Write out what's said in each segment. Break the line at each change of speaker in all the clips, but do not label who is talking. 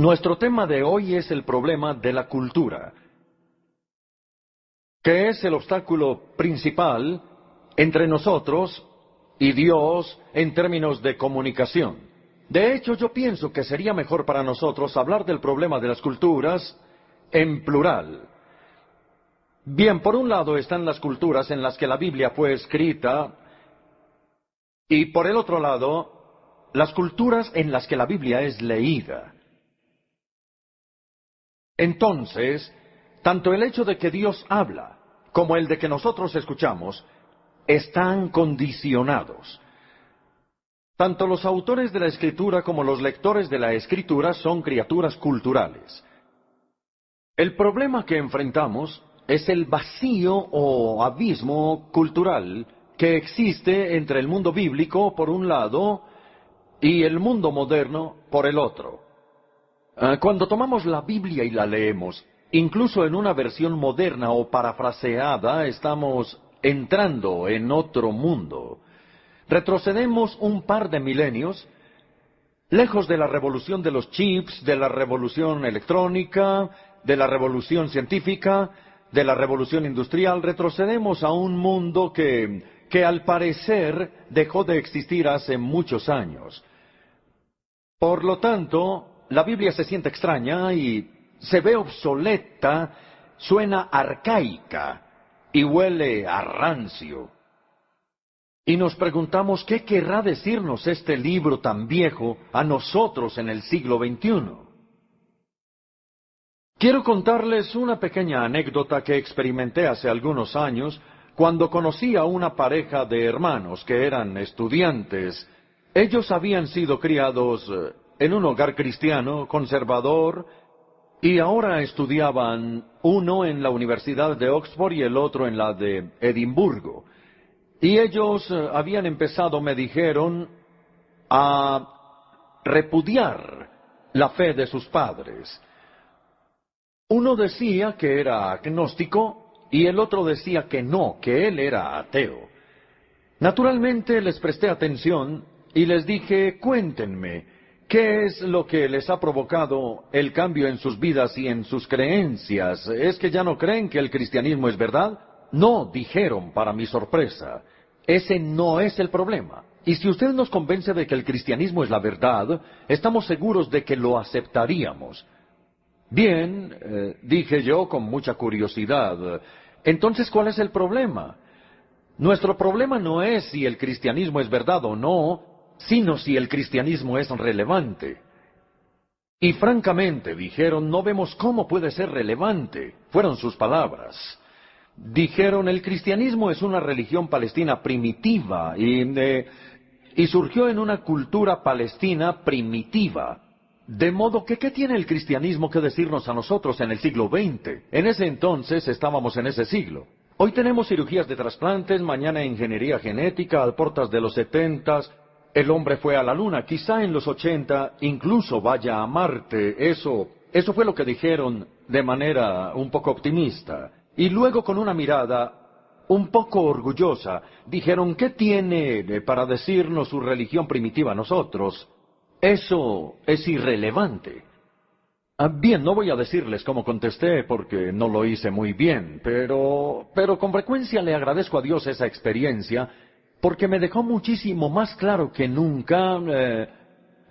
Nuestro tema de hoy es el problema de la cultura, que es el obstáculo principal entre nosotros y Dios en términos de comunicación. De hecho, yo pienso que sería mejor para nosotros hablar del problema de las culturas en plural. Bien, por un lado están las culturas en las que la Biblia fue escrita, y por el otro lado, las culturas en las que la Biblia es leída. Entonces, tanto el hecho de que Dios habla como el de que nosotros escuchamos están condicionados. Tanto los autores de la Escritura como los lectores de la Escritura son criaturas culturales. El problema que enfrentamos es el vacío o abismo cultural que existe entre el mundo bíblico por un lado y el mundo moderno por el otro. Cuando tomamos la Biblia y la leemos, incluso en una versión moderna o parafraseada, estamos entrando en otro mundo. Retrocedemos un par de milenios, lejos de la revolución de los chips, de la revolución electrónica, de la revolución científica, de la revolución industrial. Retrocedemos a un mundo que al parecer dejó de existir hace muchos años. Por lo tanto, la Biblia se siente extraña y se ve obsoleta, suena arcaica y huele a rancio. Y nos preguntamos qué querrá decirnos este libro tan viejo a nosotros en el siglo XXI. Quiero contarles una pequeña anécdota que experimenté hace algunos años cuando conocí a una pareja de hermanos que eran estudiantes. Ellos habían sido criados en un hogar cristiano, conservador, y ahora estudiaban uno en la Universidad de Oxford y el otro en la de Edimburgo. Y ellos habían empezado, me dijeron, a repudiar la fe de sus padres. Uno decía que era agnóstico y el otro decía que no, que él era ateo. Naturalmente les presté atención y les dije, cuéntenme, ¿qué es lo que les ha provocado el cambio en sus vidas y en sus creencias? ¿Es que ya no creen que el cristianismo es verdad? No, dijeron para mi sorpresa. Ese no es el problema. Y si usted nos convence de que el cristianismo es la verdad, estamos seguros de que lo aceptaríamos. Bien, dije yo con mucha curiosidad. Entonces, ¿cuál es el problema? Nuestro problema no es si el cristianismo es verdad o no, sino si el cristianismo es relevante. Y francamente, dijeron, no vemos cómo puede ser relevante. Fueron sus palabras. Dijeron, el cristianismo es una religión palestina primitiva y surgió en una cultura palestina primitiva. De modo que, ¿qué tiene el cristianismo que decirnos a nosotros en el siglo XX? En ese entonces estábamos en ese siglo. Hoy tenemos cirugías de trasplantes, mañana ingeniería genética, a puertas de los 70. El hombre fue a la luna, quizá en los 80 incluso vaya a Marte. Eso fue lo que dijeron de manera un poco optimista. Y luego con una mirada un poco orgullosa, dijeron, ¿qué tiene para decirnos su religión primitiva a nosotros? Eso es irrelevante. Bien, no voy a decirles cómo contesté porque no lo hice muy bien, pero con frecuencia le agradezco a Dios esa experiencia porque me dejó muchísimo más claro que nunca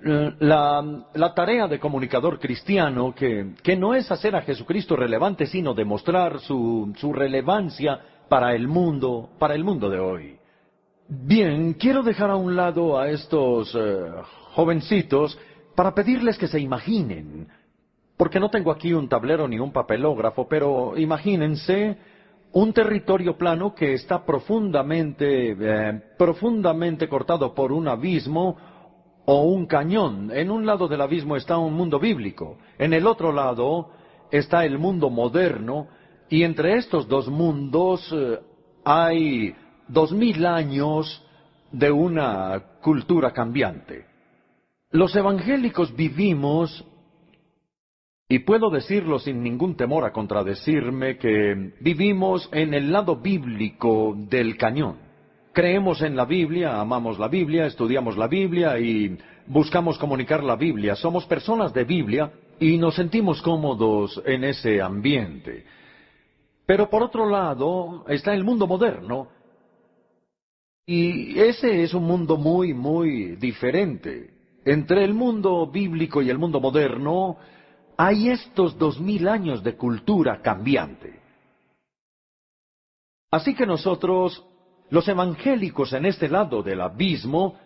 la tarea de comunicador cristiano, que no es hacer a Jesucristo relevante, sino demostrar su relevancia para el mundo de hoy. Bien, quiero dejar a un lado a estos jovencitos para pedirles que se imaginen, porque no tengo aquí un tablero ni un papelógrafo, pero imagínense un territorio plano que está profundamente cortado por un abismo o un cañón. En un lado del abismo está un mundo bíblico, en el otro lado está el mundo moderno, y entre estos dos mundos hay 2000 años de una cultura cambiante. Los evangélicos vivimos, y puedo decirlo sin ningún temor a contradecirme, que vivimos en el lado bíblico del cañón. Creemos en la Biblia, amamos la Biblia, estudiamos la Biblia y buscamos comunicar la Biblia. Somos personas de Biblia, y nos sentimos cómodos en ese ambiente. Pero por otro lado está el mundo moderno, y ese es un mundo muy, muy diferente. Entre el mundo bíblico y el mundo moderno hay estos 2000 años de cultura cambiante. Así que nosotros, los evangélicos en este lado del abismo,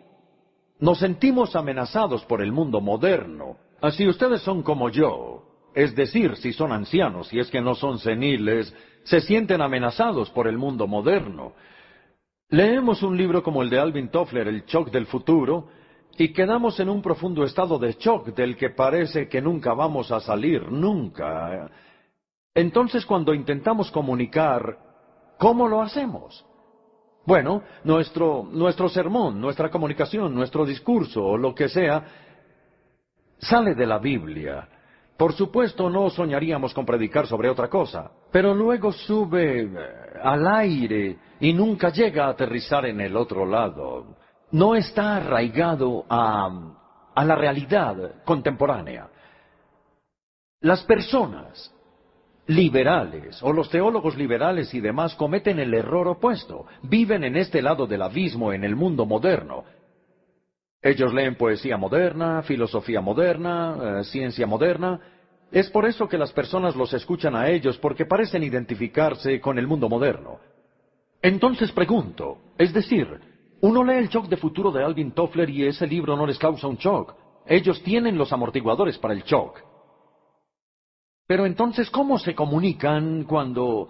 nos sentimos amenazados por el mundo moderno. Si ustedes son como yo, es decir, si son ancianos, si es que no son seniles, se sienten amenazados por el mundo moderno. Leemos un libro como el de Alvin Toffler, El shock del futuro, y quedamos en un profundo estado de shock del que parece que nunca vamos a salir, nunca. Entonces, cuando intentamos comunicar, ¿cómo lo hacemos? Bueno, nuestro sermón, nuestra comunicación, nuestro discurso, o lo que sea, sale de la Biblia. Por supuesto, no soñaríamos con predicar sobre otra cosa, pero luego sube al aire y nunca llega a aterrizar en el otro lado. No está arraigado a la realidad contemporánea. Las personas liberales, o los teólogos liberales y demás, cometen el error opuesto. Viven en este lado del abismo, en el mundo moderno. Ellos leen poesía moderna, filosofía moderna, ciencia moderna. Es por eso que las personas los escuchan a ellos, porque parecen identificarse con el mundo moderno. Entonces pregunto, es decir, uno lee el shock de futuro de Alvin Toffler y ese libro no les causa un shock. Ellos tienen los amortiguadores para el shock. Pero entonces, ¿cómo se comunican cuando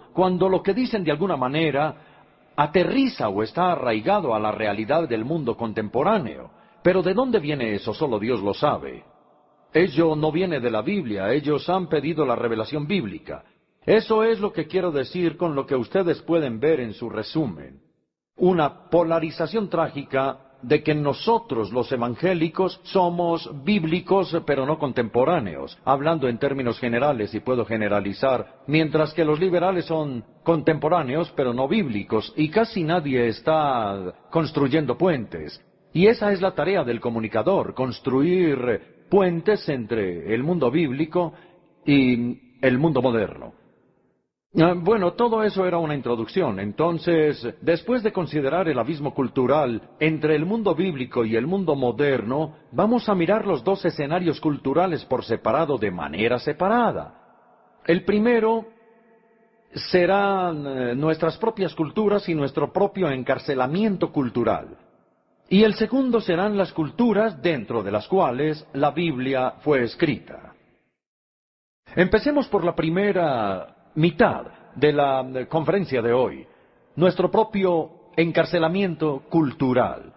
lo que dicen de alguna manera aterriza o está arraigado a la realidad del mundo contemporáneo? Pero ¿de dónde viene eso? Solo Dios lo sabe. Ello no viene de la Biblia, ellos han pedido la revelación bíblica. Eso es lo que quiero decir con lo que ustedes pueden ver en su resumen. Una polarización trágica de que nosotros, los evangélicos, somos bíblicos pero no contemporáneos, hablando en términos generales, y puedo generalizar, mientras que los liberales son contemporáneos pero no bíblicos, y casi nadie está construyendo puentes. Y esa es la tarea del comunicador, construir puentes entre el mundo bíblico y el mundo moderno. Bueno, todo eso era una introducción. Entonces, después de considerar el abismo cultural entre el mundo bíblico y el mundo moderno, vamos a mirar los dos escenarios culturales por separado, de manera separada. El primero serán nuestras propias culturas y nuestro propio encarcelamiento cultural. Y el segundo serán las culturas dentro de las cuales la Biblia fue escrita. Empecemos por la primera mitad de la conferencia de hoy, nuestro propio encarcelamiento cultural.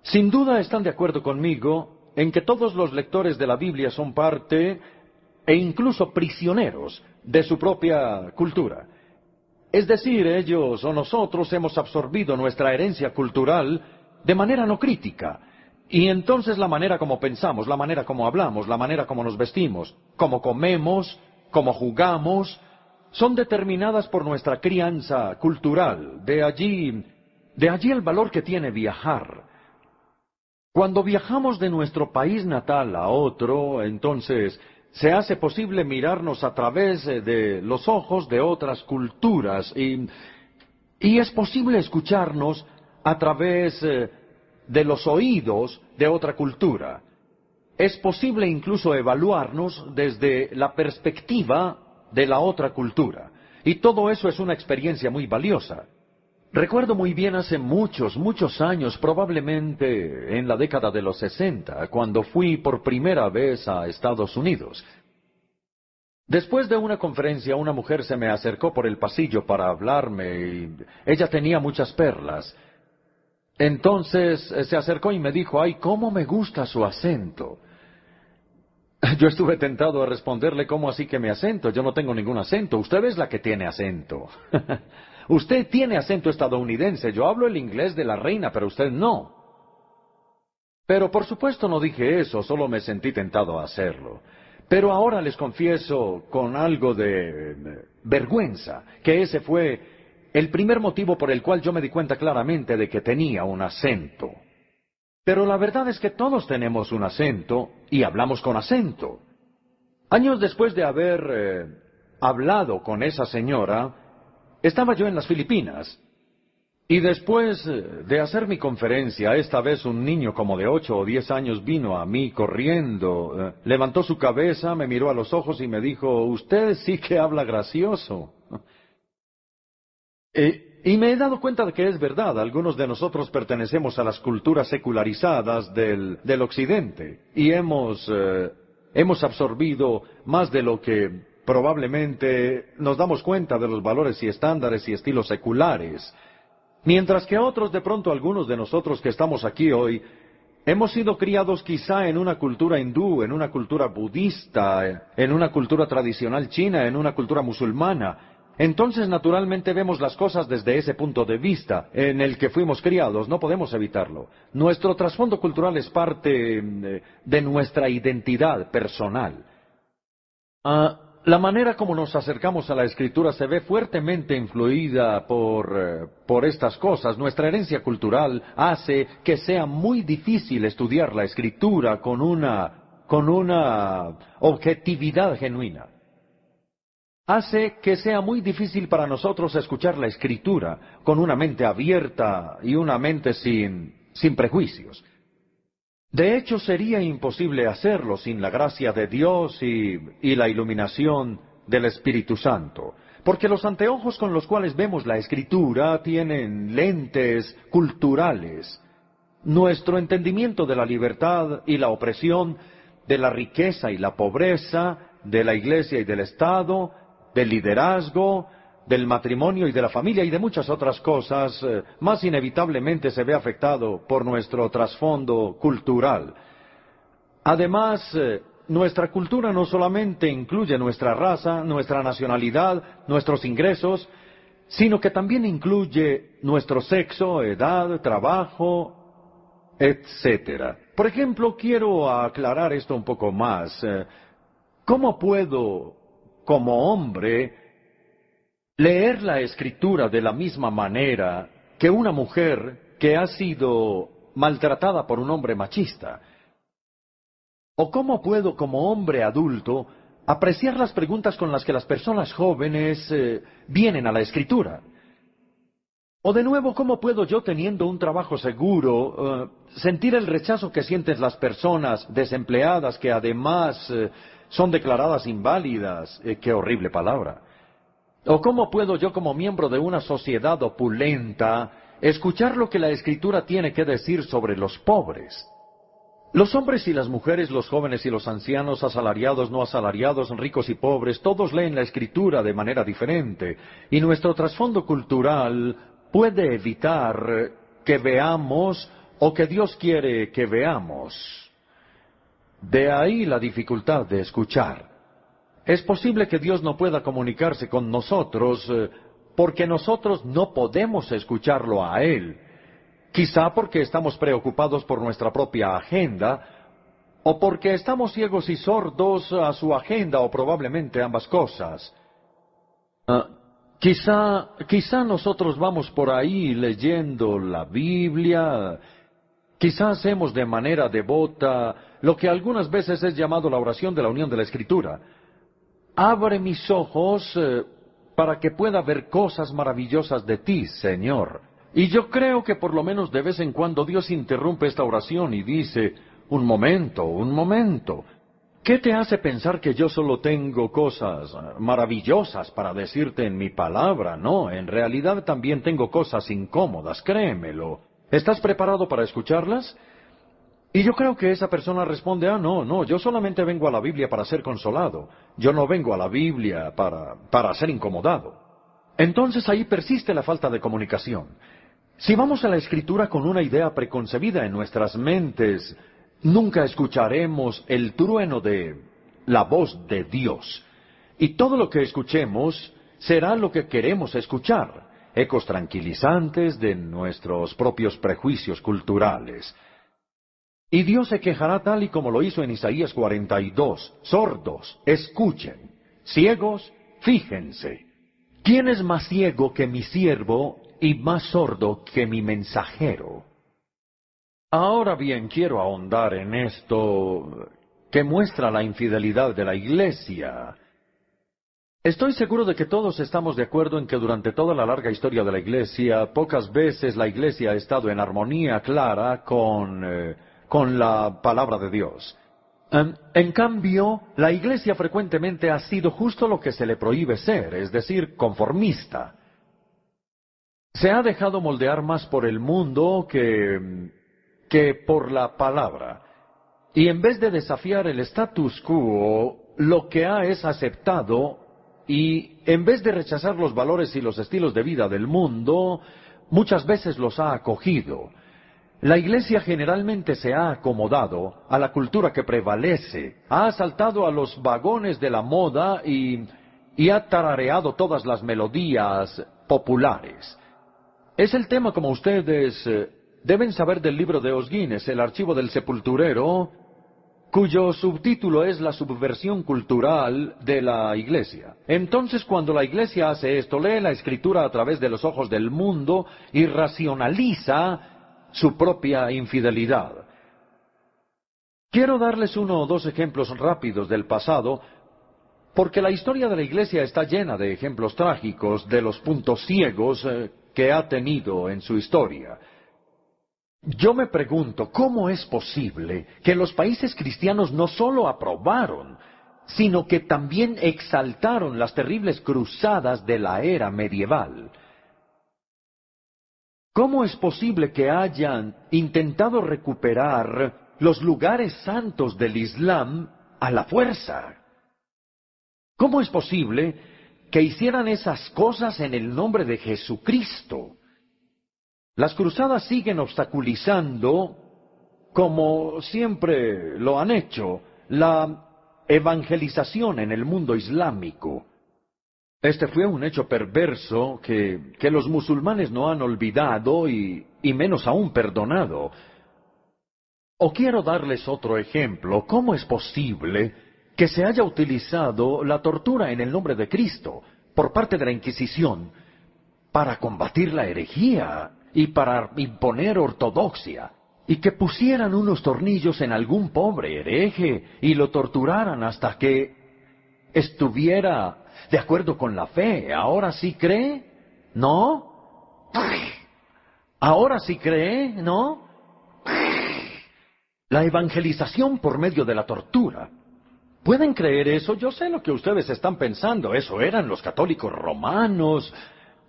Sin duda están de acuerdo conmigo en que todos los lectores de la Biblia son parte e incluso prisioneros de su propia cultura. Es decir, ellos o nosotros hemos absorbido nuestra herencia cultural de manera no crítica. Y entonces la manera como pensamos, la manera como hablamos, la manera como nos vestimos, como comemos, como jugamos, son determinadas por nuestra crianza cultural. De allí el valor que tiene viajar. Cuando viajamos de nuestro país natal a otro, entonces se hace posible mirarnos a través de los ojos de otras culturas y es posible escucharnos a través de los oídos de otra cultura. Es posible incluso evaluarnos desde la perspectiva de la otra cultura. Y todo eso es una experiencia muy valiosa. Recuerdo muy bien hace muchos, muchos años, probablemente en la década de los 60, cuando fui por primera vez a Estados Unidos. Después de una conferencia, una mujer se me acercó por el pasillo para hablarme y ella tenía muchas perlas. Entonces se acercó y me dijo, ¡ay, cómo me gusta su acento! Yo estuve tentado a responderle, ¿cómo así que mi acento? Yo no tengo ningún acento. Usted es la que tiene acento. Usted tiene acento estadounidense. Yo hablo el inglés de la reina, pero usted no. Pero por supuesto no dije eso, solo me sentí tentado a hacerlo. Pero ahora les confieso con algo de vergüenza que ese fue el primer motivo por el cual yo me di cuenta claramente de que tenía un acento. Pero la verdad es que todos tenemos un acento y hablamos con acento. Años después de haber hablado con esa señora, estaba yo en las Filipinas. Y después de hacer mi conferencia, esta vez un niño como de 8 o 10 años vino a mí corriendo, levantó su cabeza, me miró a los ojos y me dijo, «Usted sí que habla gracioso». Y me he dado cuenta de que es verdad, algunos de nosotros pertenecemos a las culturas secularizadas del Occidente y hemos absorbido más de lo que probablemente nos damos cuenta de los valores y estándares y estilos seculares. Mientras que otros, de pronto algunos de nosotros que estamos aquí hoy, hemos sido criados quizá en una cultura hindú, en una cultura budista, en una cultura tradicional china, en una cultura musulmana. Entonces, naturalmente, vemos las cosas desde ese punto de vista en el que fuimos criados, no podemos evitarlo. Nuestro trasfondo cultural es parte de nuestra identidad personal. La manera como nos acercamos a la Escritura se ve fuertemente influida por estas cosas. Nuestra herencia cultural hace que sea muy difícil estudiar la Escritura con una objetividad genuina. Hace que sea muy difícil para nosotros escuchar la Escritura con una mente abierta y una mente sin prejuicios. De hecho, sería imposible hacerlo sin la gracia de Dios y la iluminación del Espíritu Santo, porque los anteojos con los cuales vemos la Escritura tienen lentes culturales. Nuestro entendimiento de la libertad y la opresión, de la riqueza y la pobreza, de la Iglesia y del Estado, del liderazgo, del matrimonio y de la familia y de muchas otras cosas, más inevitablemente se ve afectado por nuestro trasfondo cultural. Además, nuestra cultura no solamente incluye nuestra raza, nuestra nacionalidad, nuestros ingresos, sino que también incluye nuestro sexo, edad, trabajo, etc. Por ejemplo, quiero aclarar esto un poco más. ¿Cómo puedo, como hombre, leer la Escritura de la misma manera que una mujer que ha sido maltratada por un hombre machista? ¿O cómo puedo, como hombre adulto, apreciar las preguntas con las que las personas jóvenes vienen a la Escritura? O de nuevo, ¿cómo puedo yo, teniendo un trabajo seguro, sentir el rechazo que sienten las personas desempleadas que además son declaradas inválidas? ¡Qué horrible palabra! ¿O cómo puedo yo, como miembro de una sociedad opulenta, escuchar lo que la Escritura tiene que decir sobre los pobres? Los hombres y las mujeres, los jóvenes y los ancianos, asalariados, no asalariados, ricos y pobres, todos leen la Escritura de manera diferente, y nuestro trasfondo cultural puede evitar que veamos o que Dios quiere que veamos. De ahí la dificultad de escuchar. Es posible que Dios no pueda comunicarse con nosotros porque nosotros no podemos escucharlo a Él. Quizá porque estamos preocupados por nuestra propia agenda, o porque estamos ciegos y sordos a su agenda, o probablemente ambas cosas. Quizá nosotros vamos por ahí leyendo la Biblia, quizá hacemos de manera devota lo que algunas veces es llamado la oración de la unión de la Escritura. Abre mis ojos para que pueda ver cosas maravillosas de ti, Señor. Y yo creo que por lo menos de vez en cuando Dios interrumpe esta oración y dice, un momento. ¿Qué te hace pensar que yo solo tengo cosas maravillosas para decirte en mi palabra? No, en realidad también tengo cosas incómodas, créemelo. ¿Estás preparado para escucharlas? Y yo creo que esa persona responde, no, yo solamente vengo a la Biblia para ser consolado. Yo no vengo a la Biblia para ser incomodado. Entonces ahí persiste la falta de comunicación. Si vamos a la Escritura con una idea preconcebida en nuestras mentes, nunca escucharemos el trueno de la voz de Dios. Y todo lo que escuchemos será lo que queremos escuchar, ecos tranquilizantes de nuestros propios prejuicios culturales. Y Dios se quejará tal y como lo hizo en Isaías 42. Sordos, escuchen. Ciegos, fíjense. ¿Quién es más ciego que mi siervo y más sordo que mi mensajero? Ahora bien, quiero ahondar en esto que muestra la infidelidad de la Iglesia. Estoy seguro de que todos estamos de acuerdo en que durante toda la larga historia de la Iglesia, pocas veces la Iglesia ha estado en armonía clara con la palabra de Dios. En cambio, la Iglesia frecuentemente ha sido justo lo que se le prohíbe ser, es decir, conformista. Se ha dejado moldear más por el mundo que por la palabra. Y en vez de desafiar el status quo, lo que ha es aceptado, y en vez de rechazar los valores y los estilos de vida del mundo, muchas veces los ha acogido. La Iglesia generalmente se ha acomodado a la cultura que prevalece, ha saltado a los vagones de la moda y ha tarareado todas las melodías populares. Es el tema, como ustedes deben saber, del libro de Os Guinness, El archivo del sepulturero, cuyo subtítulo es La subversión cultural de la Iglesia. Entonces, cuando la Iglesia hace esto, lee la Escritura a través de los ojos del mundo y racionaliza su propia infidelidad. Quiero darles 1 o 2 ejemplos rápidos del pasado, porque la historia de la Iglesia está llena de ejemplos trágicos de los puntos ciegos que ha tenido en su historia. Yo me pregunto, ¿cómo es posible que los países cristianos no solo aprobaron, sino que también exaltaron las terribles cruzadas de la era medieval? ¿Cómo es posible que hayan intentado recuperar los lugares santos del Islam a la fuerza? ¿Cómo es posible que hicieran esas cosas en el nombre de Jesucristo? Las cruzadas siguen obstaculizando, como siempre lo han hecho, la evangelización en el mundo islámico. Este fue un hecho perverso que los musulmanes no han olvidado y menos aún perdonado. O quiero darles otro ejemplo. ¿Cómo es posible que se haya utilizado la tortura en el nombre de Cristo por parte de la Inquisición para combatir la herejía y para imponer ortodoxia, y que pusieran unos tornillos en algún pobre hereje y lo torturaran hasta que estuviera de acuerdo con la fe? ¿Ahora sí cree? ¿No? ¿Ahora sí cree? ¿No? La evangelización por medio de la tortura. ¿Pueden creer eso? Yo sé lo que ustedes están pensando. Eso eran los católicos romanos.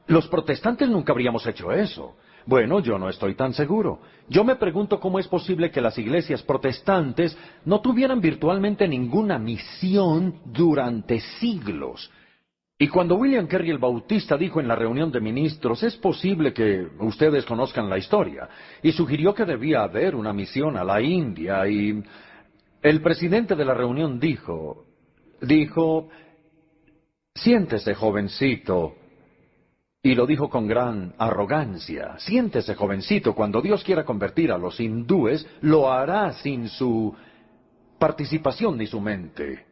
Los protestantes nunca habríamos hecho eso. Bueno, yo no estoy tan seguro. Yo me pregunto cómo es posible que las iglesias protestantes no tuvieran virtualmente ninguna misión durante siglos. Y cuando William Carey el Bautista dijo en la reunión de ministros, es posible que ustedes conozcan la historia, y sugirió que debía haber una misión a la India, y el presidente de la reunión dijo, siéntese, jovencito. Y lo dijo con gran arrogancia. Siéntese, jovencito, cuando Dios quiera convertir a los hindúes, lo hará sin su participación ni su mente.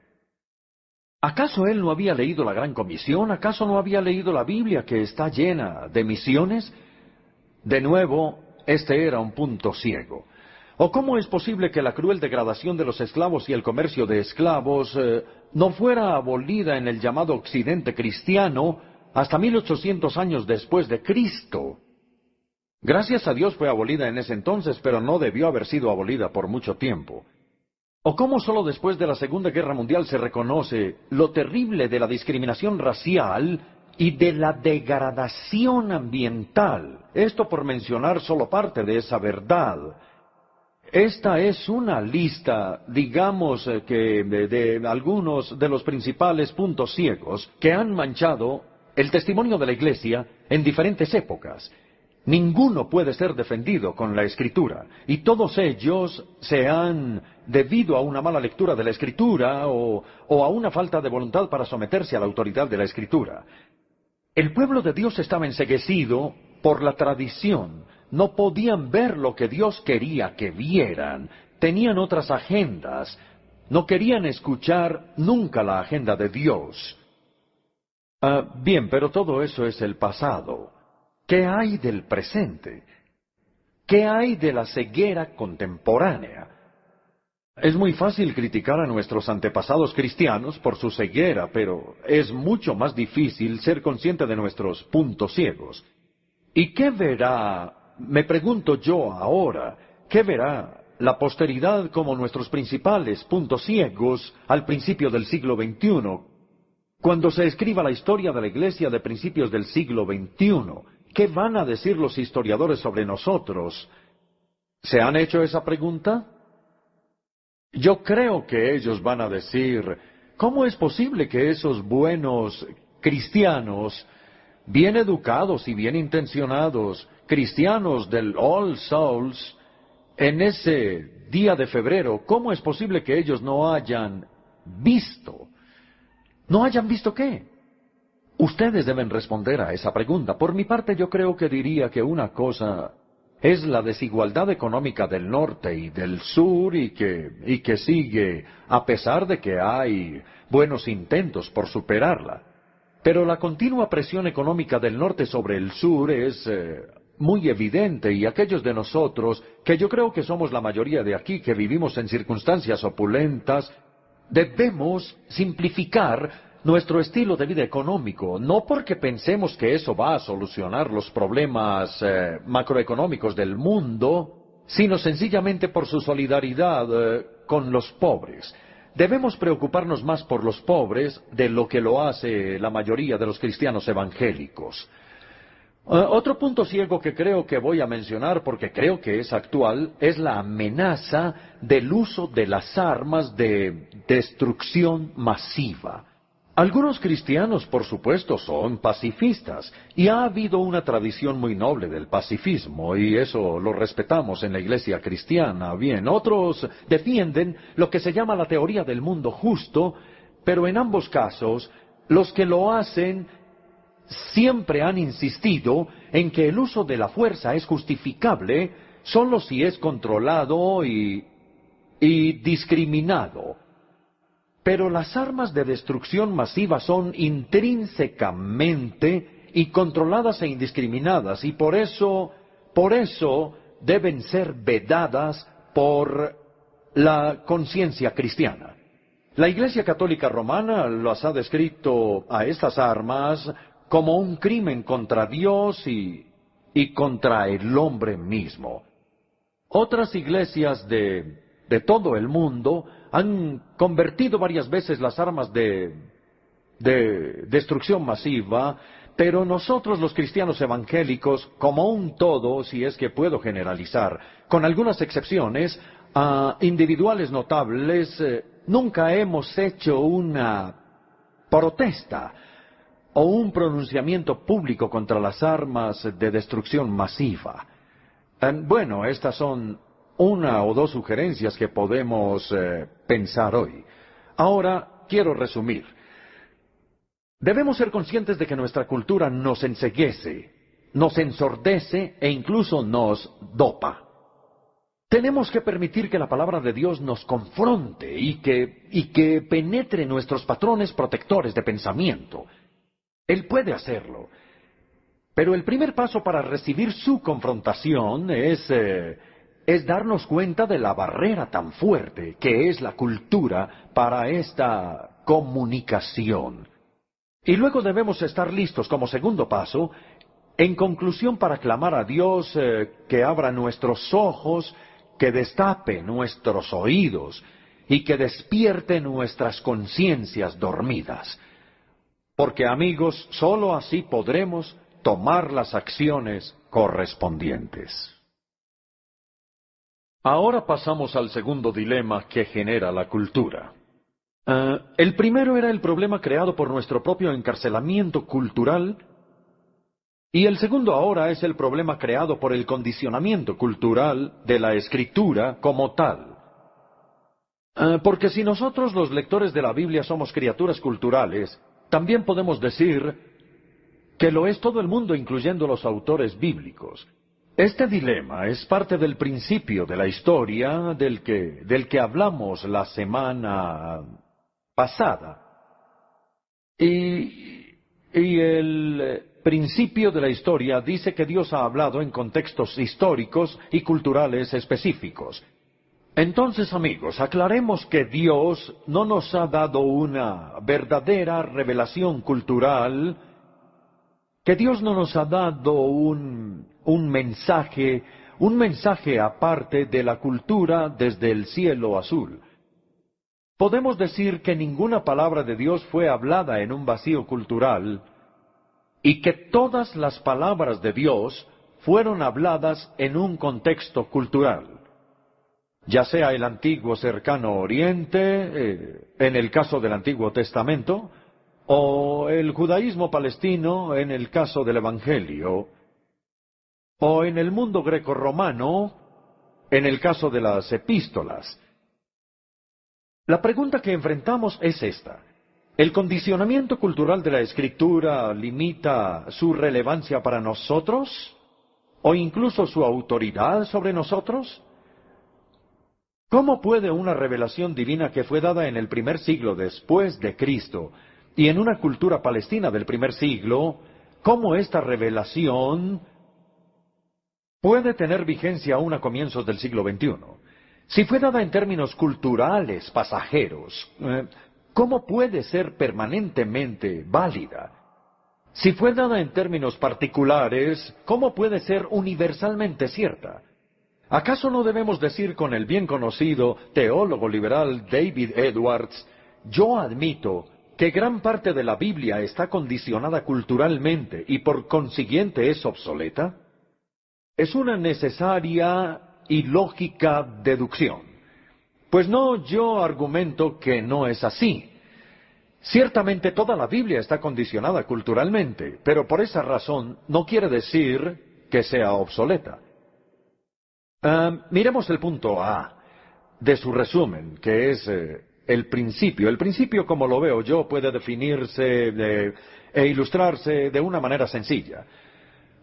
¿Acaso él no había leído la Gran Comisión? ¿Acaso no había leído la Biblia, que está llena de misiones? De nuevo, este era un punto ciego. ¿O cómo es posible que la cruel degradación de los esclavos y el comercio de esclavos no fuera abolida en el llamado Occidente cristiano hasta 1800 años después de Cristo? Gracias a Dios fue abolida en ese entonces, pero no debió haber sido abolida por mucho tiempo. ¿O cómo solo después de la Segunda Guerra Mundial se reconoce lo terrible de la discriminación racial y de la degradación ambiental? Esto por mencionar solo parte de esa verdad. Esta es una lista, digamos, de algunos de los principales puntos ciegos que han manchado el testimonio de la Iglesia en diferentes épocas. Ninguno puede ser defendido con la Escritura, y todos ellos se han debido a una mala lectura de la Escritura o a una falta de voluntad para someterse a la autoridad de la Escritura. El pueblo de Dios estaba enceguecido por la tradición. No podían ver lo que Dios quería que vieran. Tenían otras agendas. No querían escuchar nunca la agenda de Dios. Bien, pero todo eso es el pasado. ¿Qué hay del presente? ¿Qué hay de la ceguera contemporánea? Es muy fácil criticar a nuestros antepasados cristianos por su ceguera, pero es mucho más difícil ser consciente de nuestros puntos ciegos. ¿Y qué verá, me pregunto yo ahora, qué verá la posteridad como nuestros principales puntos ciegos al principio del siglo XXI? Cuando se escriba la historia de la Iglesia de principios del siglo XXI, ¿qué van a decir los historiadores sobre nosotros? ¿Se han hecho esa pregunta? Yo creo que ellos van a decir, ¿cómo es posible que esos buenos cristianos, bien educados y bien intencionados, cristianos del All Souls, en ese día de febrero, cómo es posible que ellos no hayan visto? ¿No hayan visto qué? Ustedes deben responder a esa pregunta. Por mi parte, yo creo que diría que una cosa es la desigualdad económica del norte y del sur y que sigue, a pesar de que hay buenos intentos por superarla. Pero la continua presión económica del norte sobre el sur es muy evidente, y aquellos de nosotros, que yo creo que somos la mayoría de aquí, que vivimos en circunstancias opulentas, debemos simplificar nuestro estilo de vida económico, no porque pensemos que eso va a solucionar los problemas macroeconómicos del mundo, sino sencillamente por su solidaridad con los pobres. Debemos preocuparnos más por los pobres de lo que lo hace la mayoría de los cristianos evangélicos. Otro punto ciego que creo que voy a mencionar, porque creo que es actual, es la amenaza del uso de las armas de destrucción masiva. Algunos cristianos, por supuesto, son pacifistas, y ha habido una tradición muy noble del pacifismo, y eso lo respetamos en la iglesia cristiana. Bien, otros defienden lo que se llama la teoría del mundo justo, pero en ambos casos, los que lo hacen siempre han insistido en que el uso de la fuerza es justificable solo si es controlado y discriminado. Pero las armas de destrucción masiva son intrínsecamente y controladas e indiscriminadas, y por eso deben ser vedadas por la conciencia cristiana. La Iglesia Católica Romana las ha descrito a estas armas como un crimen contra Dios y contra el hombre mismo. Otras iglesias de todo el mundo han convertido varias veces las armas de destrucción masiva, pero nosotros los cristianos evangélicos, como un todo, si es que puedo generalizar, con algunas excepciones, individuales notables, nunca hemos hecho una protesta o un pronunciamiento público contra las armas de destrucción masiva. Bueno, estas son una o dos sugerencias que podemos pensar hoy. Ahora, quiero resumir. Debemos ser conscientes de que nuestra cultura nos enceguece, nos ensordece e incluso nos dopa. Tenemos que permitir que la palabra de Dios nos confronte y que penetre nuestros patrones protectores de pensamiento. Él puede hacerlo. Pero el primer paso para recibir su confrontación es darnos cuenta de la barrera tan fuerte que es la cultura para esta comunicación. Y luego debemos estar listos como segundo paso, en conclusión, para clamar a Dios que abra nuestros ojos, que destape nuestros oídos y que despierte nuestras conciencias dormidas. Porque, amigos, sólo así podremos tomar las acciones correspondientes. Ahora pasamos al segundo dilema que genera la cultura. El primero era el problema creado por nuestro propio encarcelamiento cultural, y el segundo ahora es el problema creado por el condicionamiento cultural de la Escritura como tal. Porque si nosotros los lectores de la Biblia somos criaturas culturales, también podemos decir que lo es todo el mundo, incluyendo los autores bíblicos. Este dilema es parte del principio de la historia del que hablamos la semana pasada. Y el principio de la historia dice que Dios ha hablado en contextos históricos y culturales específicos. Entonces, amigos, aclaremos que Dios no nos ha dado una verdadera revelación cultural, que Dios no nos ha dado un mensaje aparte de la cultura desde el cielo azul. Podemos decir que ninguna palabra de Dios fue hablada en un vacío cultural y que todas las palabras de Dios fueron habladas en un contexto cultural. Ya sea el antiguo cercano oriente, en el caso del Antiguo Testamento, o el judaísmo palestino en el caso del Evangelio, o en el mundo grecorromano en el caso de las epístolas. La pregunta que enfrentamos es esta. ¿El condicionamiento cultural de la Escritura limita su relevancia para nosotros? ¿O incluso su autoridad sobre nosotros? ¿Cómo puede una revelación divina que fue dada en el primer siglo después de Cristo y en una cultura palestina del primer siglo, cómo esta revelación puede tener vigencia aún a comienzos del siglo XXI? Si fue dada en términos culturales, pasajeros, ¿cómo puede ser permanentemente válida? Si fue dada en términos particulares, ¿cómo puede ser universalmente cierta? ¿Acaso no debemos decir con el bien conocido teólogo liberal David Edwards, yo admito que gran parte de la Biblia está condicionada culturalmente y por consiguiente es obsoleta? Es una necesaria y lógica deducción. Pues no, yo argumento que no es así. Ciertamente toda la Biblia está condicionada culturalmente, pero por esa razón no quiere decir que sea obsoleta. Miremos el punto A de su resumen, que es el principio. El principio, como lo veo yo, puede definirse e ilustrarse de una manera sencilla.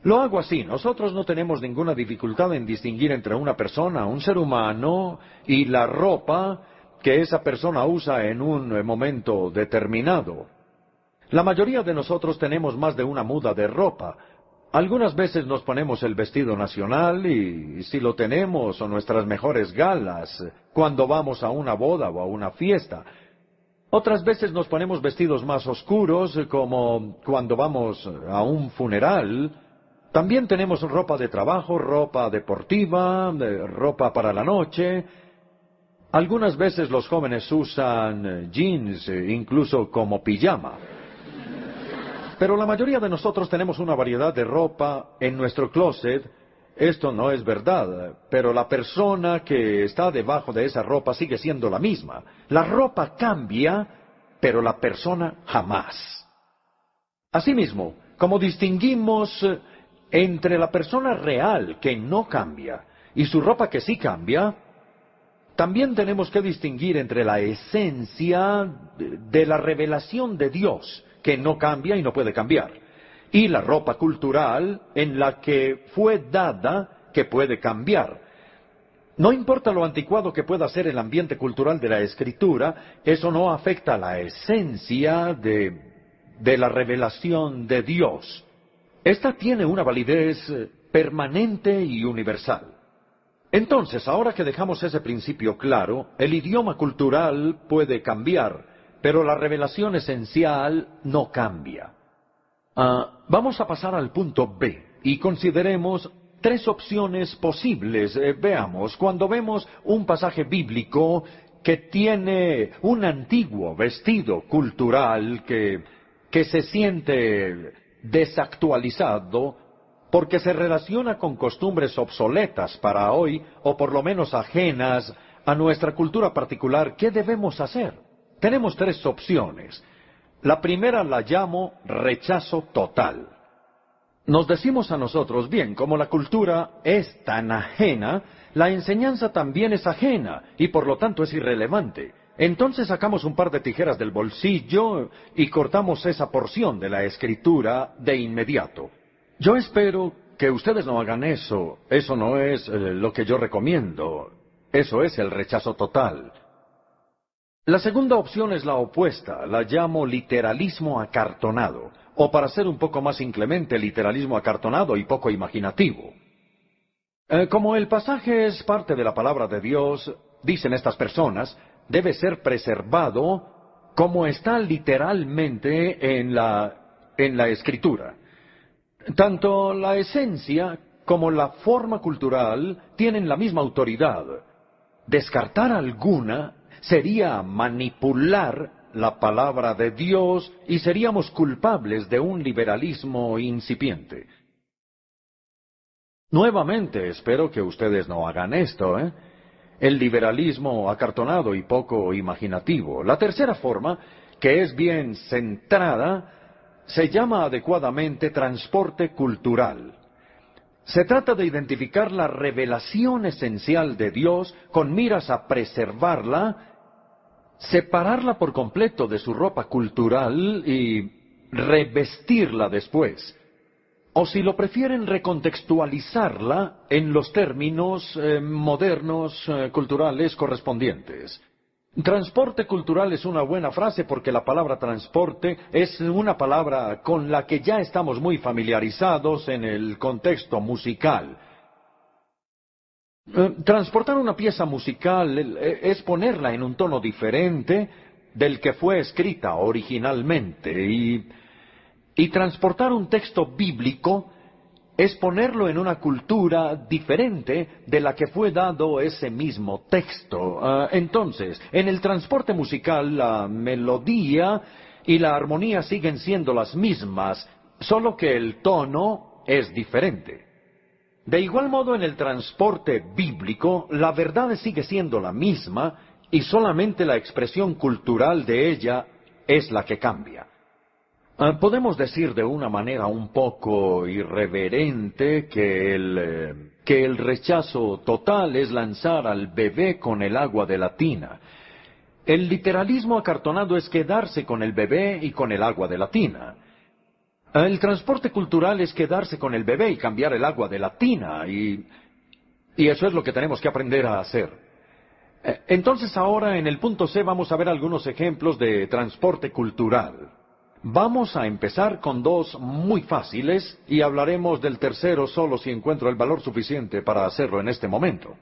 Lo hago así. Nosotros no tenemos ninguna dificultad en distinguir entre una persona, un ser humano, y la ropa que esa persona usa en un momento determinado. La mayoría de nosotros tenemos más de una muda de ropa. Algunas veces nos ponemos el vestido nacional y si lo tenemos, o nuestras mejores galas, cuando vamos a una boda o a una fiesta. Otras veces nos ponemos vestidos más oscuros, como cuando vamos a un funeral. También tenemos ropa de trabajo, ropa deportiva, ropa para la noche. Algunas veces los jóvenes usan jeans, incluso como pijama. Pero la mayoría de nosotros tenemos una variedad de ropa en nuestro closet. Esto no es verdad, pero la persona que está debajo de esa ropa sigue siendo la misma. La ropa cambia, pero la persona jamás. Asimismo, como distinguimos entre la persona real que no cambia y su ropa que sí cambia, también tenemos que distinguir entre la esencia de la revelación de Dios, que no cambia y no puede cambiar, y la ropa cultural en la que fue dada, que puede cambiar. No importa lo anticuado que pueda ser el ambiente cultural de la Escritura, eso no afecta a la esencia de la revelación de Dios. Esta tiene una validez permanente y universal. Entonces, ahora que dejamos ese principio claro, el idioma cultural puede cambiar, pero la revelación esencial no cambia. Vamos a pasar al punto B y consideremos tres opciones posibles. Veamos, cuando vemos un pasaje bíblico que tiene un antiguo vestido cultural que se siente desactualizado porque se relaciona con costumbres obsoletas para hoy o por lo menos ajenas a nuestra cultura particular, ¿qué debemos hacer? Tenemos tres opciones. La primera la llamo rechazo total. Nos decimos a nosotros, bien, como la cultura es tan ajena, la enseñanza también es ajena y por lo tanto es irrelevante. Entonces sacamos un par de tijeras del bolsillo y cortamos esa porción de la Escritura de inmediato. Yo espero que ustedes no hagan eso. Eso no es lo que yo recomiendo. Eso es el rechazo total. La segunda opción es la opuesta, la llamo literalismo acartonado, o para ser un poco más inclemente, literalismo acartonado y poco imaginativo. Como el pasaje es parte de la palabra de Dios, dicen estas personas, debe ser preservado como está literalmente en la Escritura. Tanto la esencia como la forma cultural tienen la misma autoridad. Descartar alguna sería manipular la palabra de Dios y seríamos culpables de un liberalismo incipiente. Nuevamente, espero que ustedes no hagan esto, ¿eh? El liberalismo acartonado y poco imaginativo. La tercera forma, que es bien centrada, se llama adecuadamente transporte cultural. Se trata de identificar la revelación esencial de Dios con miras a preservarla, separarla por completo de su ropa cultural y revestirla después. O si lo prefieren, recontextualizarla en los términos modernos, culturales correspondientes. Transporte cultural es una buena frase porque la palabra transporte es una palabra con la que ya estamos muy familiarizados en el contexto musical. Transportar una pieza musical es ponerla en un tono diferente del que fue escrita originalmente y transportar un texto bíblico es ponerlo en una cultura diferente de la que fue dado ese mismo texto. Entonces, en el transporte musical, la melodía y la armonía siguen siendo las mismas, solo que el tono es diferente. De igual modo, en el transporte bíblico, la verdad sigue siendo la misma y solamente la expresión cultural de ella es la que cambia. Podemos decir de una manera un poco irreverente que el rechazo total es lanzar al bebé con el agua de la tina. El literalismo acartonado es quedarse con el bebé y con el agua de la tina. El transporte cultural es quedarse con el bebé y cambiar el agua de la tina, y eso es lo que tenemos que aprender a hacer. Entonces ahora en el punto C vamos a ver algunos ejemplos de transporte cultural. Vamos a empezar con dos muy fáciles y hablaremos del tercero solo si encuentro el valor suficiente para hacerlo en este momento.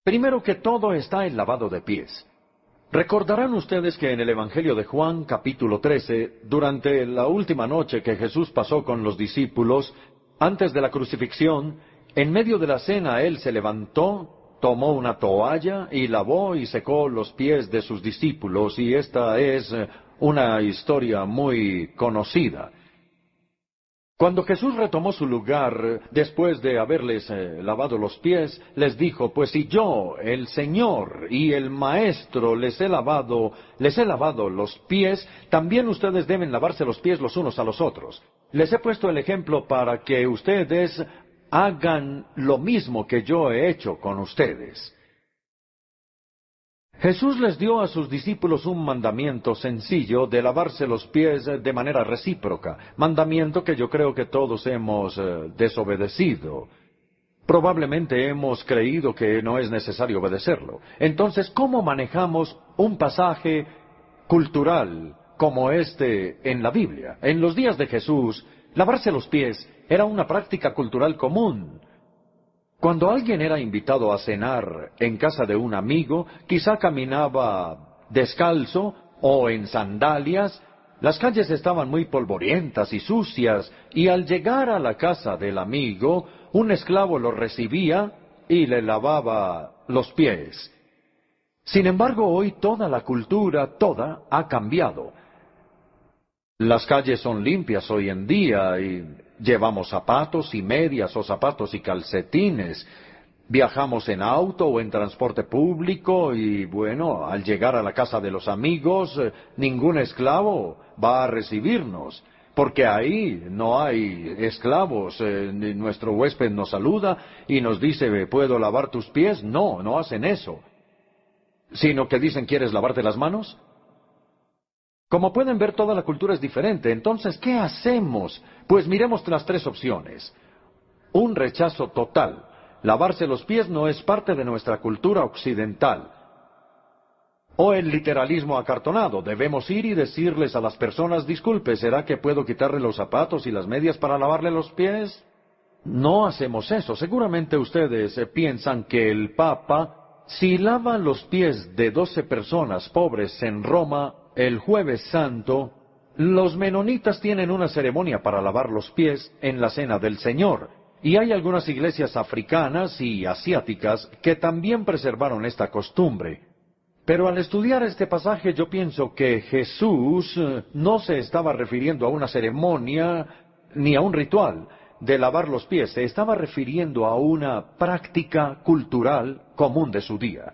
Primero que todo está el lavado de pies. Recordarán ustedes que en el Evangelio de Juan, capítulo 13, durante la última noche que Jesús pasó con los discípulos, antes de la crucifixión, en medio de la cena Él se levantó, tomó una toalla y lavó y secó los pies de sus discípulos, y esta es una historia muy conocida. Cuando Jesús retomó su lugar, después de haberles lavado los pies, les dijo, pues si yo, el Señor y el Maestro, les he lavado los pies, también ustedes deben lavarse los pies los unos a los otros. Les he puesto el ejemplo para que ustedes hagan lo mismo que yo he hecho con ustedes. Jesús les dio a sus discípulos un mandamiento sencillo de lavarse los pies de manera recíproca, mandamiento que yo creo que todos hemos desobedecido. Probablemente hemos creído que no es necesario obedecerlo. Entonces, ¿cómo manejamos un pasaje cultural como este en la Biblia? En los días de Jesús, lavarse los pies era una práctica cultural común. Cuando alguien era invitado a cenar en casa de un amigo, quizá caminaba descalzo o en sandalias. Las calles estaban muy polvorientas y sucias, y al llegar a la casa del amigo, un esclavo lo recibía y le lavaba los pies. Sin embargo, hoy toda la cultura, toda, ha cambiado. Las calles son limpias hoy en día y llevamos zapatos y medias o zapatos y calcetines. Viajamos en auto o en transporte público y, bueno, al llegar a la casa de los amigos, ningún esclavo va a recibirnos, porque ahí no hay esclavos. Nuestro huésped nos saluda y nos dice, ¿puedo lavar tus pies? No, no hacen eso. Sino que dicen, ¿quieres lavarte las manos? Como pueden ver, toda la cultura es diferente. Entonces, ¿qué hacemos? Pues miremos las tres opciones. Un rechazo total. Lavarse los pies no es parte de nuestra cultura occidental. O el literalismo acartonado. Debemos ir y decirles a las personas, disculpe, ¿será que puedo quitarle los zapatos y las medias para lavarle los pies? No hacemos eso. Seguramente ustedes piensan que el Papa si lava los pies de 12 personas pobres en Roma el Jueves Santo, los menonitas tienen una ceremonia para lavar los pies en la Cena del Señor. Y hay algunas iglesias africanas y asiáticas que también preservaron esta costumbre. Pero al estudiar este pasaje yo pienso que Jesús no se estaba refiriendo a una ceremonia ni a un ritual de lavar los pies, se estaba refiriendo a una práctica cultural común de su día.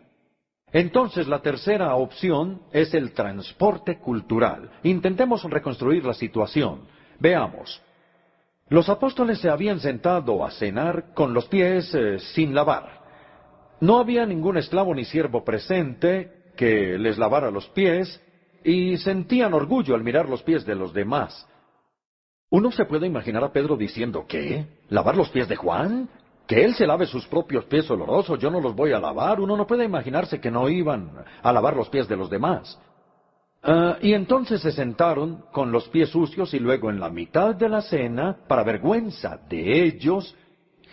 Entonces la tercera opción es el transporte cultural. Intentemos reconstruir la situación. Veamos. Los apóstoles se habían sentado a cenar con los pies sin lavar. No había ningún esclavo ni siervo presente que les lavara los pies, y sentían orgullo al mirar los pies de los demás. Uno se puede imaginar a Pedro diciendo, ¿qué? ¿Lavar los pies de Juan? ¿Que él se lave sus propios pies olorosos? Yo no los voy a lavar. Uno no puede imaginarse que no iban a lavar los pies de los demás. Y entonces se sentaron con los pies sucios y luego en la mitad de la cena, para vergüenza de ellos,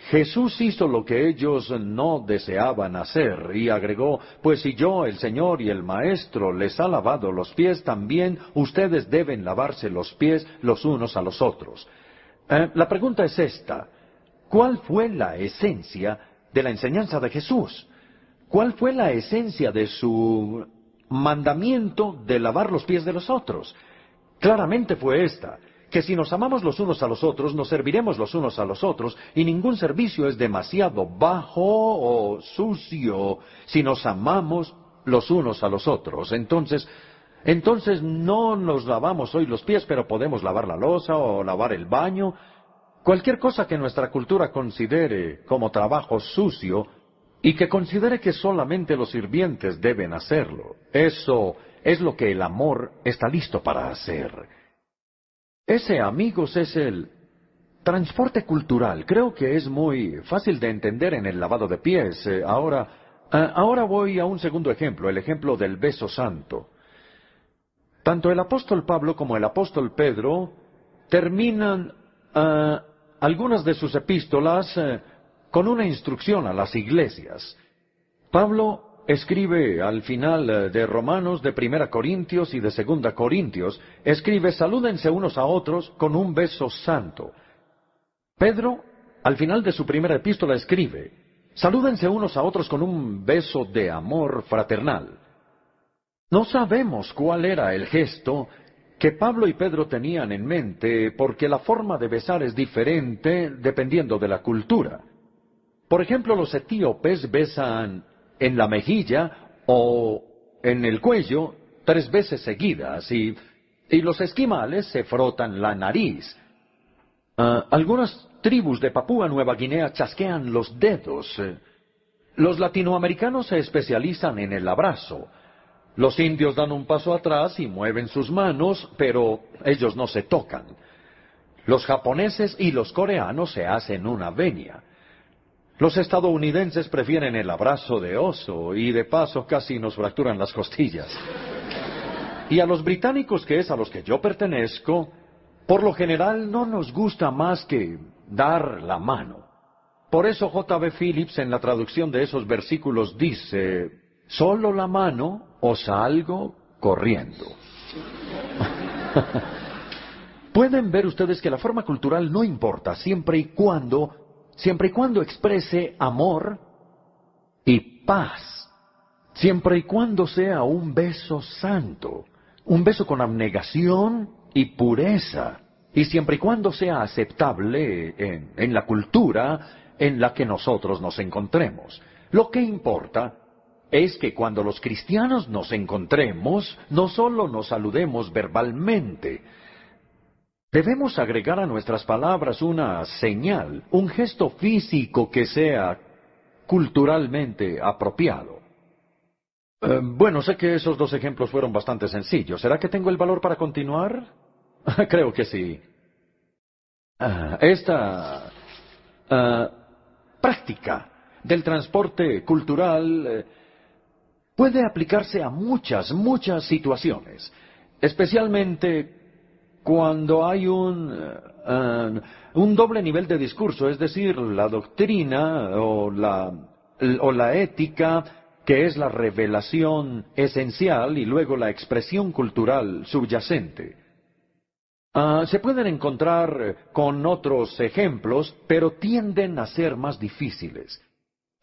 Jesús hizo lo que ellos no deseaban hacer y agregó, pues si yo, el Señor y el Maestro, les ha lavado los pies, también ustedes deben lavarse los pies los unos a los otros. La pregunta es esta, ¿cuál fue la esencia de la enseñanza de Jesús? ¿Cuál fue la esencia de su mandamiento de lavar los pies de los otros? Claramente fue esta, que si nos amamos los unos a los otros, nos serviremos los unos a los otros, y ningún servicio es demasiado bajo o sucio si nos amamos los unos a los otros. Entonces no nos lavamos hoy los pies, pero podemos lavar la loza o lavar el baño. Cualquier cosa que nuestra cultura considere como trabajo sucio, y que considere que solamente los sirvientes deben hacerlo. Eso es lo que el amor está listo para hacer. Ese, amigos, es el transporte cultural. Creo que es muy fácil de entender en el lavado de pies. Ahora voy a un segundo ejemplo, el ejemplo del beso santo. Tanto el apóstol Pablo como el apóstol Pedro terminan algunas de sus epístolas con una instrucción a las iglesias. Pablo escribe al final de Romanos, de 1 Corintios y de 2 Corintios, escribe, salúdense unos a otros con un beso santo. Pedro, al final de su primera epístola, escribe, salúdense unos a otros con un beso de amor fraternal. No sabemos cuál era el gesto que Pablo y Pedro tenían en mente, porque la forma de besar es diferente dependiendo de la cultura. Por ejemplo, los etíopes besan en la mejilla o en el cuello 3 veces seguidas, y los esquimales se frotan la nariz. Algunas tribus de Papúa Nueva Guinea chasquean los dedos. Los latinoamericanos se especializan en el abrazo. Los indios dan un paso atrás y mueven sus manos, pero ellos no se tocan. Los japoneses y los coreanos se hacen una venia. Los estadounidenses prefieren el abrazo de oso y de paso casi nos fracturan las costillas. Y a los británicos, que es a los que yo pertenezco, por lo general no nos gusta más que dar la mano. Por eso J.B. Phillips en la traducción de esos versículos dice, solo la mano o salgo corriendo. Pueden ver ustedes que la forma cultural no importa siempre y cuando exprese amor y paz, siempre y cuando sea un beso santo, un beso con abnegación y pureza, y siempre y cuando sea aceptable en la cultura en la que nosotros nos encontremos. Lo que importa es que cuando los cristianos nos encontremos, no solo nos saludemos verbalmente. Debemos agregar a nuestras palabras una señal, un gesto físico que sea culturalmente apropiado. Bueno, sé que esos 2 ejemplos fueron bastante sencillos. ¿Será que tengo el valor para continuar? Creo que sí. Esta práctica del transporte cultural puede aplicarse a muchas situaciones, especialmente cuando hay un doble nivel de discurso, es decir, la doctrina o la ética que es la revelación esencial y luego la expresión cultural subyacente. Se pueden encontrar con otros ejemplos, pero tienden a ser más difíciles.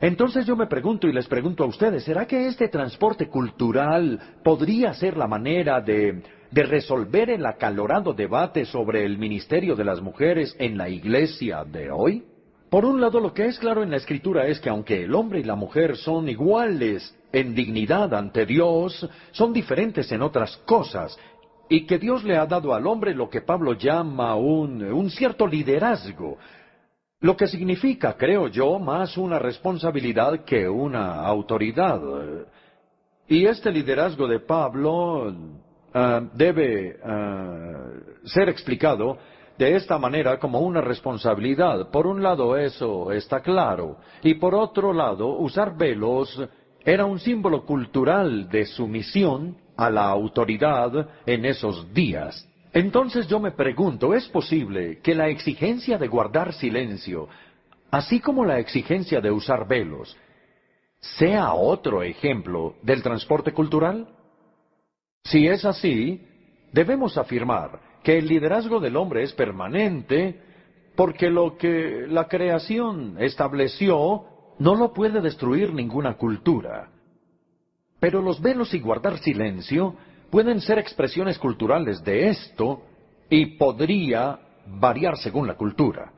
Entonces yo me pregunto y les pregunto a ustedes, ¿será que este transporte cultural podría ser la manera de resolver el acalorado debate sobre el ministerio de las mujeres en la iglesia de hoy? Por un lado, lo que es claro en la Escritura es que aunque el hombre y la mujer son iguales en dignidad ante Dios, son diferentes en otras cosas, y que Dios le ha dado al hombre lo que Pablo llama un cierto liderazgo, lo que significa, creo yo, más una responsabilidad que una autoridad. Y este liderazgo de Pablo debe ser explicado de esta manera como una responsabilidad. Por un lado eso está claro, y por otro lado usar velos era un símbolo cultural de sumisión a la autoridad en esos días. Entonces yo me pregunto, ¿es posible que la exigencia de guardar silencio, así como la exigencia de usar velos, sea otro ejemplo del transporte cultural? Si es así, debemos afirmar que el liderazgo del hombre es permanente, porque lo que la creación estableció no lo puede destruir ninguna cultura. Pero los velos y guardar silencio pueden ser expresiones culturales de esto y podría variar según la cultura.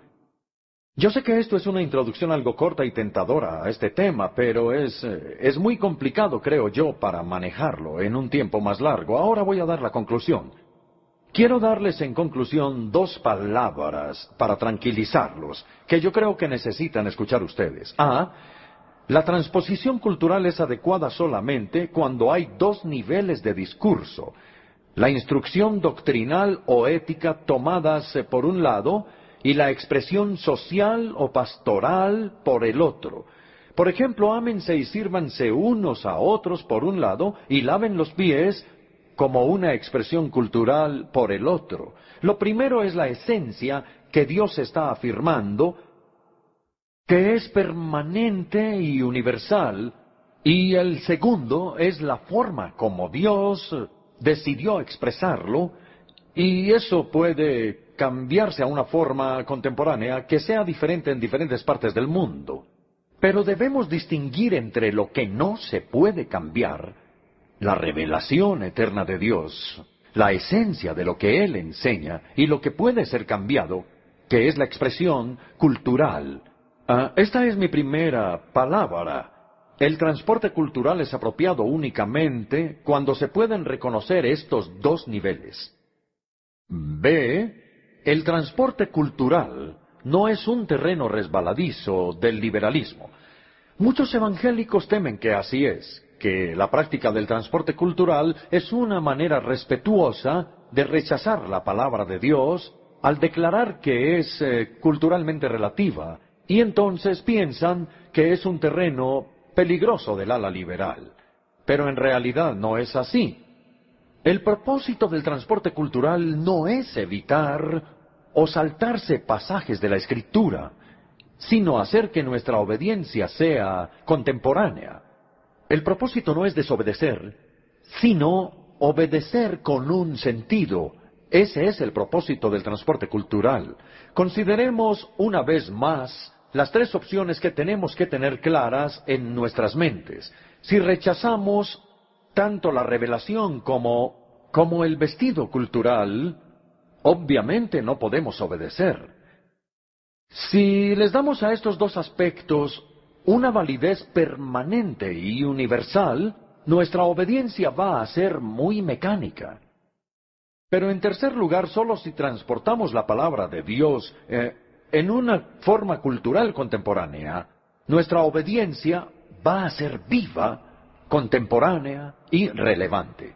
Yo sé que esto es una introducción algo corta y tentadora a este tema, pero es muy complicado, creo yo, para manejarlo en un tiempo más largo. Ahora voy a dar la conclusión. Quiero darles en conclusión 2 palabras para tranquilizarlos, que yo creo que necesitan escuchar ustedes. La transposición cultural es adecuada solamente cuando hay 2 niveles de discurso. La instrucción doctrinal o ética tomadas por un lado y la expresión social o pastoral por el otro. Por ejemplo, ámense y sírvanse unos a otros por un lado y laven los pies como una expresión cultural por el otro. Lo primero es la esencia que Dios está afirmando, que es permanente y universal, y el segundo es la forma como Dios decidió expresarlo, y eso puede cambiarse a una forma contemporánea que sea diferente en diferentes partes del mundo. Pero debemos distinguir entre lo que no se puede cambiar, la revelación eterna de Dios, la esencia de lo que Él enseña, y lo que puede ser cambiado, que es la expresión cultural. Esta es mi primera palabra. El transporte cultural es apropiado únicamente cuando se pueden reconocer estos 2 niveles. B. El transporte cultural no es un terreno resbaladizo del liberalismo. Muchos evangélicos temen que así es, que la práctica del transporte cultural es una manera respetuosa de rechazar la palabra de Dios al declarar que es culturalmente relativa, y entonces piensan que es un terreno peligroso del ala liberal. Pero en realidad no es así. El propósito del transporte cultural no es evitar o saltarse pasajes de la Escritura, sino hacer que nuestra obediencia sea contemporánea. El propósito no es desobedecer, sino obedecer con un sentido. Ese es el propósito del transporte cultural. Consideremos una vez más las 3 opciones que tenemos que tener claras en nuestras mentes. Si rechazamos tanto la revelación como el vestido cultural, obviamente no podemos obedecer. Si les damos a estos 2 aspectos una validez permanente y universal, nuestra obediencia va a ser muy mecánica. Pero en tercer lugar, solo si transportamos la palabra de Dios en una forma cultural contemporánea, nuestra obediencia va a ser viva, contemporánea y relevante.